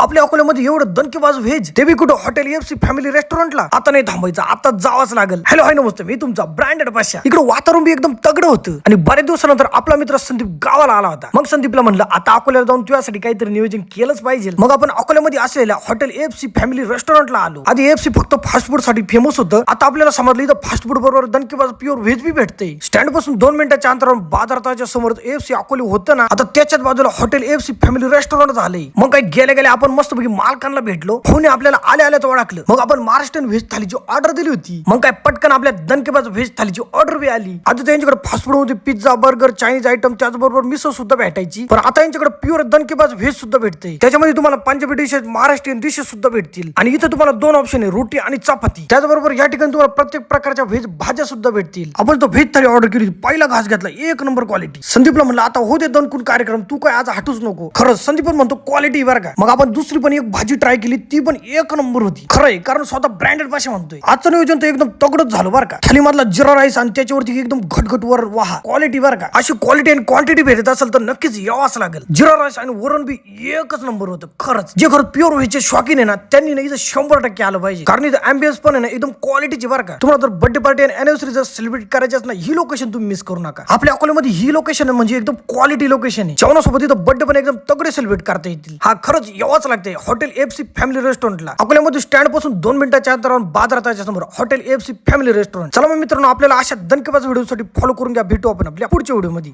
आपल्या अकोल्यामध्ये एवढं दणकेबाज व्हेज ते बी कुठं हॉटेल एफसी फॅमिली रेस्टॉरंटला. आता नाही थांबायचं, आता जावंच लागेल. हॅलो हाय नमस्ते, मी तुमचा ब्रँडेड पाशा. इकडे वातावरण बी एकदम तगडं होतं आणि बऱ्याच दिवसानंतर आपला मित्र संदीप गावाला आला होता. मग संदीपला म्हणलं आता अकोल्याला जाऊन तुझ्यासाठी काहीतरी नियोजन केलंच पाहिजे. मग आपण अकोल्यामध्ये असलेल्या हॉटेल एफसी फॅमिली रेस्टॉरंटला आलो. आधी एफसी फक्त फास्ट फूड साठी फेमस होतं, आता आपल्याला समजलं इथं फास्ट फूड बरोबर दणकेबाज प्युअर व्हेज बी भेटते. स्टँड पासून 2 मिनिटाच्या अंतरावर बाजाराच्या समोर एफसी अकोले होतं ना, आता त्याच्याच बाजूला हॉटेल एफसी फॅमिली रेस्टॉरंट झाले. मग काही गेल्या गेल्या आपण मस्तपैकी मालकांना भेटलो. फोन आपल्याला आल्या आल्याच ओळखलं. मग आपण महाराष्ट्रीयन व्हेज थालीची ऑर्डर दिली होती. मग काय पटकन आपल्या दणकेबाज व्हेज थालीची ऑर्डर बी आली. आता त्यांच्याकडे फास्ट फूड मध्ये पिझ्झा, बर्गर, चायनीज आयटम त्याचबरोबर मिसळ सुद्धा भेटायची. पण आता यांच्याकडे प्युअर दणकेबाज व्हेज सुद्धा भेटते. त्याच्यामध्ये तुम्हाला पंजाबी डिशेस, महाराष्ट्रीयन डिशेस सुद्धा भेटतील. आणि इथे तुम्हाला 2 ऑप्शन आहे, रोटी आणि चपाती. त्याचबरोबर या ठिकाणी तुम्हाला प्रत्येक प्रकारच्या व्हेज भाज्या सुद्धा भेटतील. आपण तो व्हेज थाली ऑर्डर केली, पहिला घास घेतला, 1 नंबर क्वालिटी. संदीपला म्हणलं आता हो दे दणकून कार्यक्रम, तू काय आज हटूच नको. खरंच संदीप पण म्हणतो क्वालिटी बरं का. मग आपण दुसरी पण एक भाजी ट्राय केली, ती पण 1 नंबर होती. खरंय, कारण स्वतः ब्रँडेड भाषा म्हणतोय. आजचं नियोजन तर एकदम तगडच झालं बरं का. थाली मधला जिरा राईस आणि त्याच्यावरती एकदम घटघट वर वाहा क्वालिटी बरं का. अशी क्वालिटी आणि क्वांटिटी भेटत असेल तर नक्कीच यावंच लागेल. जिरा राईस आणि वरण बी 1च नंबर होतं. खरंच जे खरं प्युअर व्हेजचे शौकीन आहे ना, त्यांनी ना इथं 100% आलं पाहिजे. कारण इथं अँबियन्स पण आहे ना एकदम क्वालिटीची बरं का. तुम्हाला जर बर्थडे पार्टी आणि अॅनिव्हर्सरी जर सेलिब्रेट करायची ना, ही लोकेशन तुम्ही मिस करू नका. आपल्या अकोल्यामध्ये ही लोकेशन म्हणजे एकदम क्वालिटी लोकेशन आहे. जेवणासोबत इथं बर्थडे पण एकदम तगडे सेलिब्रेट करता येतील. हा खरंच यावंच लागतंय हॉटेल एफसी फॅमिली रेस्टॉरंटला. अकोल्यामध्ये स्टँड पासून 2 मिनिटाच्या अंतरावर बाजाराच्या समोर हॉटेल एफसी फॅमिली रेस्टॉरंट. चला मग मित्रांनो, आपल्याला अशा दणकेबाज व्हिडिओसाठी फॉलो करून घ्या. भेटू आपण आपल्या पुढच्या व्हिडिओमध्ये.